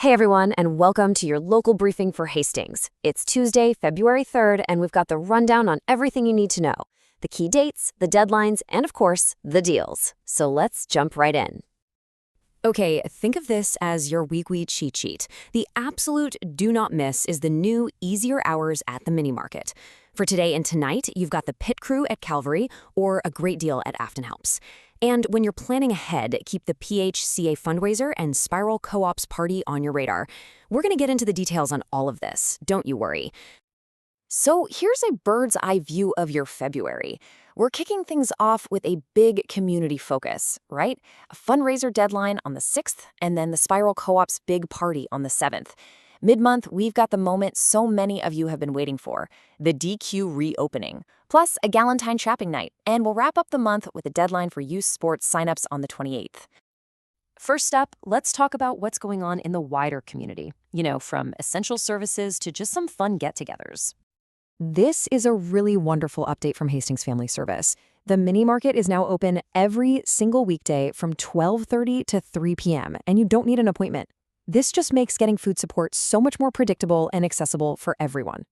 Hey everyone, and welcome to your local briefing for Hastings. It's Tuesday, February 3rd, and we've got the rundown on everything you need to know. The key dates, the deadlines, and of course, the deals. So let's jump right in. Okay, think of this as your weekly cheat sheet. The absolute do not miss is the new easier hours at the mini market. For today and tonight, you've got the pit crew at Calvary or a great deal at Afton Helps. And when you're planning ahead, keep the PHCA fundraiser and Spiral Co-op's party on your radar. We're going to get into the details on all of this, don't you worry. So here's a bird's eye view of your February. We're kicking things off with a big community focus, right? A fundraiser deadline on the 6th, and then the Spiral Co-op's big party on the 7th. Mid-month, we've got the moment so many of you have been waiting for, the DQ reopening, plus a Galentine shopping night, and we'll wrap up the month with a deadline for youth sports signups on the 28th. First up, let's talk about what's going on in the wider community, from essential services to just some fun get-togethers. This is a really wonderful update from Hastings Family Service. The mini market is now open every single weekday from 12:30 to 3 p.m., and you don't need an appointment. This just makes getting food support so much more predictable and accessible for everyone.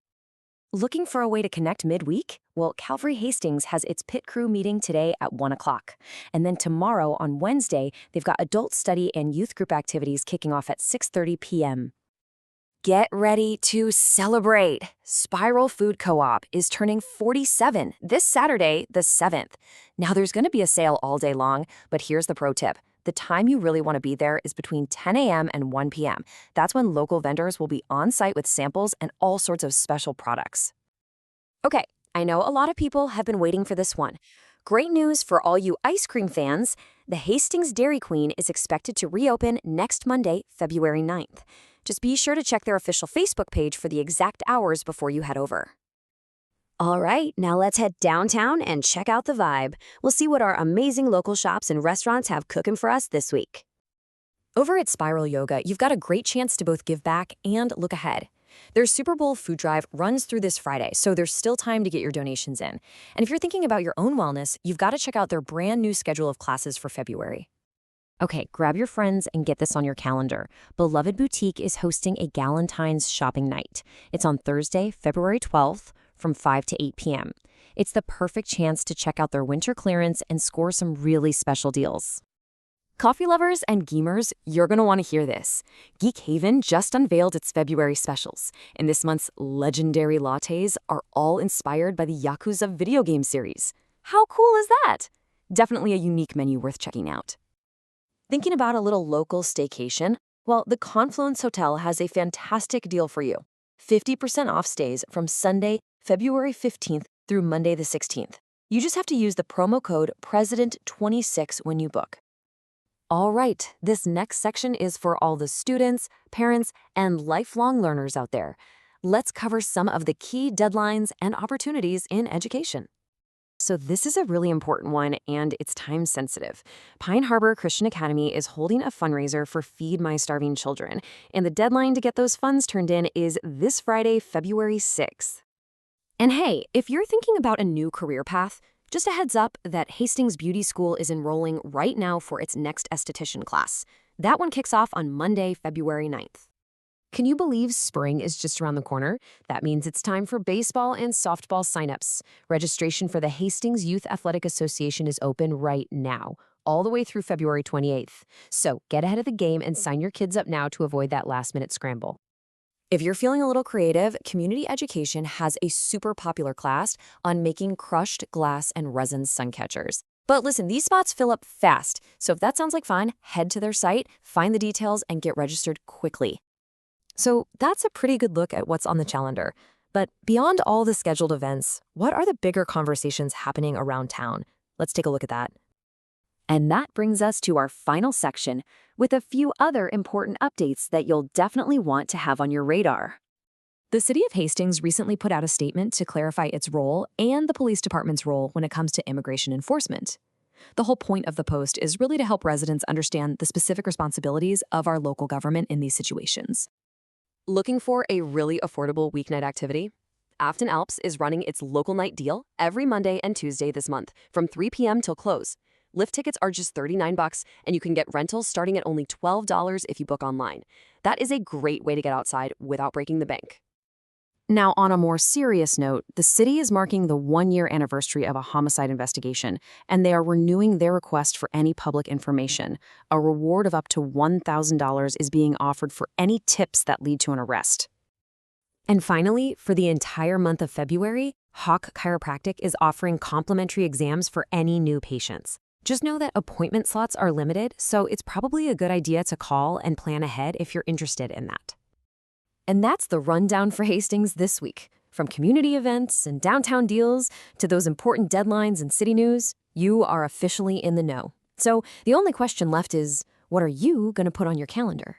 Looking for a way to connect midweek? Well, Calvary Hastings has its pit crew meeting today at 1 o'clock. And then tomorrow, on Wednesday, they've got adult study and youth group activities kicking off at 6:30 p.m. Get ready to celebrate! Spiral Food Co-op is turning 47 this Saturday, the 7th. Now, there's going to be a sale all day long, but here's the pro tip. The time you really want to be there is between 10 a.m. and 1 p.m. That's when local vendors will be on site with samples and all sorts of special products. Okay, I know a lot of people have been waiting for this one. Great news for all you ice cream fans. The Hastings Dairy Queen is expected to reopen next Monday, February 9th. Just be sure to check their official Facebook page for the exact hours before you head over. All right, now let's head downtown and check out the vibe. We'll see what our amazing local shops and restaurants have cooking for us this week. Over at Spiral Yoga, you've got a great chance to both give back and look ahead. Their Super Bowl food drive runs through this Friday, so there's still time to get your donations in. And if you're thinking about your own wellness, you've got to check out their brand new schedule of classes for February. Okay, grab your friends and get this on your calendar. Beloved Boutique is hosting a Galentine's shopping night. It's on Thursday, February 12th, from 5 to 8 p.m. It's the perfect chance to check out their winter clearance and score some really special deals. Coffee lovers and gamers, you're going to want to hear this. Geek Haven just unveiled its February specials, and this month's legendary lattes are all inspired by the Yakuza video game series. How cool is that? Definitely a unique menu worth checking out. Thinking about a little local staycation? Well, the Confluence Hotel has a fantastic deal for you. 50% off stays from Sunday, February 15th through Monday the 16th. You just have to use the promo code PRESIDENT26 when you book. All right, this next section is for all the students, parents, and lifelong learners out there. Let's cover some of the key deadlines and opportunities in education. So this is a really important one, and it's time sensitive. Pine Harbor Christian Academy is holding a fundraiser for Feed My Starving Children, and the deadline to get those funds turned in is this Friday, February 6th. And hey, if you're thinking about a new career path, just a heads up that Hastings Beauty School is enrolling right now for its next esthetician class. That one kicks off on Monday, February 9th. Can you believe spring is just around the corner? That means it's time for baseball and softball signups. Registration for the Hastings Youth Athletic Association is open right now, all the way through February 28th. So get ahead of the game and sign your kids up now to avoid that last-minute scramble. If you're feeling a little creative, Community Education has a super popular class on making crushed glass and resin sun catchers. But listen, these spots fill up fast, so if that sounds like fun, head to their site, find the details, and get registered quickly. So that's a pretty good look at what's on the calendar. But beyond all the scheduled events, what are the bigger conversations happening around town? Let's take a look at that. And that brings us to our final section with a few other important updates that you'll definitely want to have on your radar. The City of Hastings recently put out a statement to clarify its role and the police department's role when it comes to immigration enforcement. The whole point of the post is really to help residents understand the specific responsibilities of our local government in these situations. Looking for a really affordable weeknight activity? Afton Alps is running its local night deal every Monday and Tuesday this month from 3 p.m. till close. Lift tickets are just $39, and you can get rentals starting at only $12 if you book online. That is a great way to get outside without breaking the bank. Now, on a more serious note, the city is marking the one-year anniversary of a homicide investigation, and they are renewing their request for any public information. A reward of up to $1,000 is being offered for any tips that lead to an arrest. And finally, for the entire month of February, Hawk Chiropractic is offering complimentary exams for any new patients. Just know that appointment slots are limited, so it's probably a good idea to call and plan ahead if you're interested in that. And that's the rundown for Hastings this week. From community events and downtown deals to those important deadlines and city news, you are officially in the know. So the only question left is, what are you going to put on your calendar?